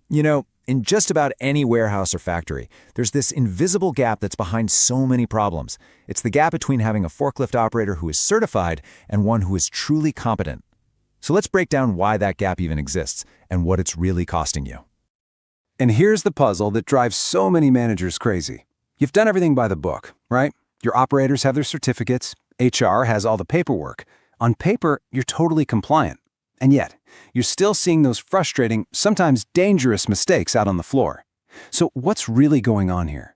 You know, in just about any warehouse or factory, there's this invisible gap that's behind so many problems. It's the gap between having a forklift operator who is certified and one who is truly competent. So let's break down why that gap even exists and what it's really costing you. And here's the puzzle that drives so many managers crazy. You've done everything by the book, right? Your operators have their certificates, HR has all the paperwork. On paper, you're totally compliant. And yet, you're still seeing those frustrating, sometimes dangerous mistakes out on the floor. So what's really going on here?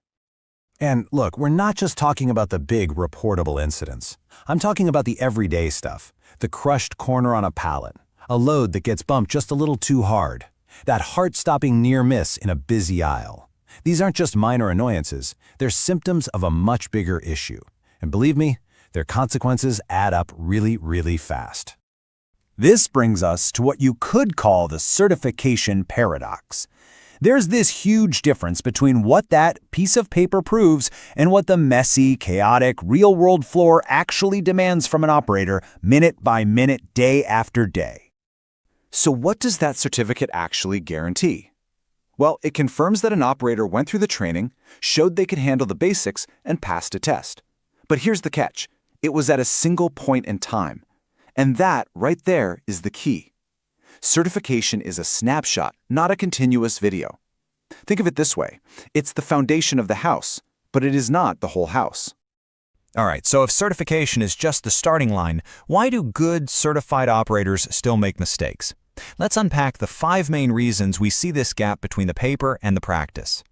And look, we're not just talking about the big reportable incidents. I'm talking about the everyday stuff. The crushed corner on a pallet, a load that gets bumped just a little too hard, that heart-stopping near miss in a busy aisle. These aren't just minor annoyances, they're symptoms of a much bigger issue. And believe me, their consequences add up really, really fast. This brings us to what you could call the certification paradox. There's this huge difference between what that piece of paper proves and what the messy, chaotic, real-world floor actually demands from an operator minute by minute, day after day. So what does that certificate actually guarantee? Well, it confirms that an operator went through the training, showed they could handle the basics, and passed a test. But here's the catch. It was at a single point in time. And that, right there, is the key. Certification is a snapshot, not a continuous video. Think of it this way. It's the foundation of the house, but it is not the whole house. All right, so if certification is just the starting line, why do good, certified operators still make mistakes? Let's unpack the 5 main reasons we see this gap between the paper and the practice.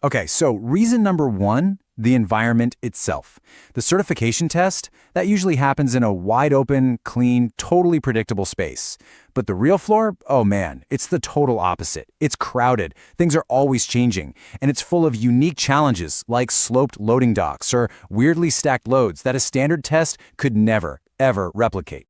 Okay, so reason number 1, the environment itself. The certification test, that usually happens in a wide open, clean, totally predictable space. But the real floor, oh man, it's the total opposite. It's crowded, things are always changing, and it's full of unique challenges like sloped loading docks or weirdly stacked loads that a standard test could never, ever replicate.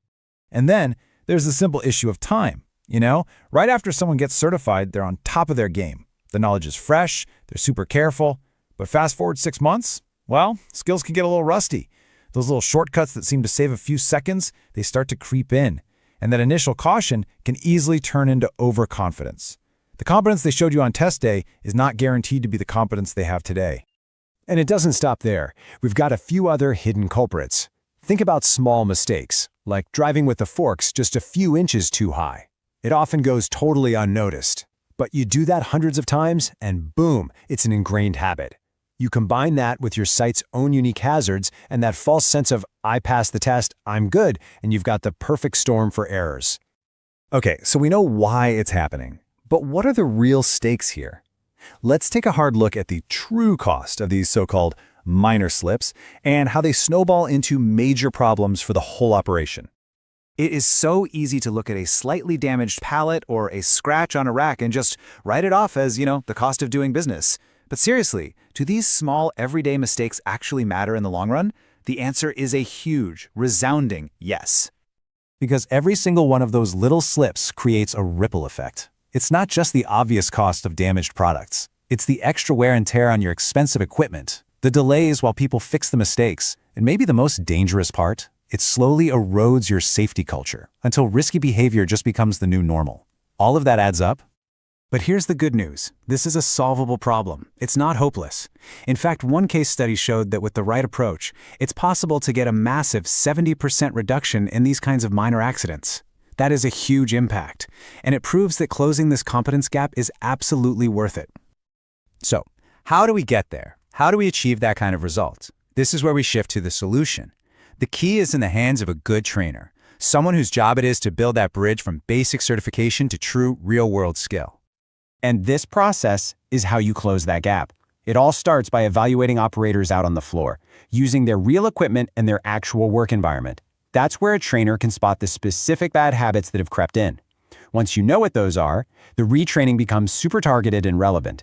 And then there's the simple issue of time. You know, right after someone gets certified, they're on top of their game. The knowledge is fresh, they're super careful, but fast forward 6 months, well, skills can get a little rusty. Those little shortcuts that seem to save a few seconds, they start to creep in. And that initial caution can easily turn into overconfidence. The competence they showed you on test day is not guaranteed to be the competence they have today. And it doesn't stop there. We've got a few other hidden culprits. Think about small mistakes, like driving with the forks just a few inches too high. It often goes totally unnoticed. But you do that hundreds of times, and boom, it's an ingrained habit. You combine that with your site's own unique hazards and that false sense of, I passed the test, I'm good, and you've got the perfect storm for errors. Okay, so we know why it's happening. But what are the real stakes here? Let's take a hard look at the true cost of these so-called minor slips and how they snowball into major problems for the whole operation. It is so easy to look at a slightly damaged pallet or a scratch on a rack and just write it off as, the cost of doing business. But seriously, do these small everyday mistakes actually matter in the long run? The answer is a huge, resounding yes. Because every single one of those little slips creates a ripple effect. It's not just the obvious cost of damaged products. It's the extra wear and tear on your expensive equipment, the delays while people fix the mistakes, and maybe the most dangerous part, it slowly erodes your safety culture until risky behavior just becomes the new normal. All of that adds up. But here's the good news. This is a solvable problem. It's not hopeless. In fact, one case study showed that with the right approach, it's possible to get a massive 70% reduction in these kinds of minor accidents. That is a huge impact, and it proves that closing this competence gap is absolutely worth it. So, how do we get there? How do we achieve that kind of result? This is where we shift to the solution. The key is in the hands of a good trainer, someone whose job it is to build that bridge from basic certification to true real-world skill. And this process is how you close that gap. It all starts by evaluating operators out on the floor, using their real equipment and their actual work environment. That's where a trainer can spot the specific bad habits that have crept in. Once you know what those are, the retraining becomes super targeted and relevant.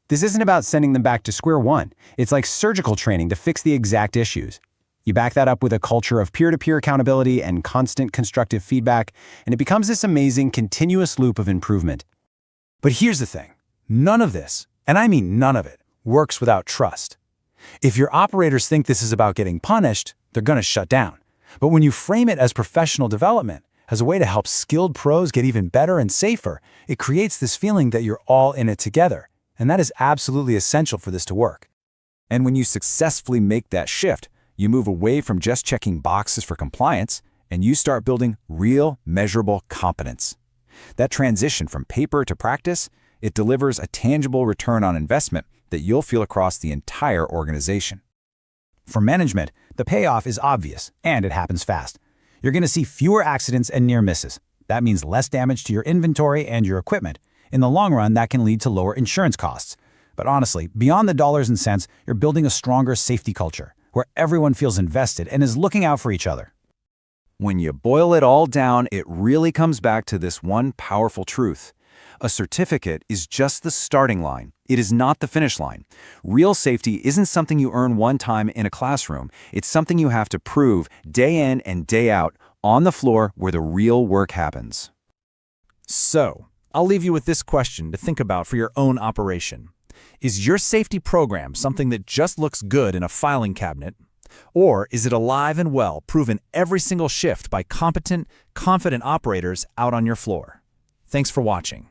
This isn't about sending them back to square one. It's like surgical training to fix the exact issues. You back that up with a culture of peer-to-peer accountability and constant constructive feedback, and it becomes this amazing continuous loop of improvement. But here's the thing. None of this, and I mean none of it, works without trust. If your operators think this is about getting punished, they're going to shut down. But when you frame it as professional development, as a way to help skilled pros get even better and safer. It creates this feeling that you're all in it together, and that is absolutely essential for this to work. And when you successfully make that shift, you move away from just checking boxes for compliance, and you start building real, measurable competence. That transition from paper to practice, it delivers a tangible return on investment that you'll feel across the entire organization. For management, the payoff is obvious, and it happens fast. You're going to see fewer accidents and near misses. That means less damage to your inventory and your equipment. In the long run, that can lead to lower insurance costs. But honestly, beyond the dollars and cents, you're building a stronger safety culture, where everyone feels invested and is looking out for each other. When you boil it all down, it really comes back to this one powerful truth. A certificate is just the starting line. It is not the finish line. Real safety isn't something you earn one time in a classroom. It's something you have to prove day in and day out on the floor where the real work happens. So, I'll leave you with this question to think about for your own operation. Is your safety program something that just looks good in a filing cabinet? Or is it alive and well, proven every single shift by competent, confident operators out on your floor? Thanks for watching.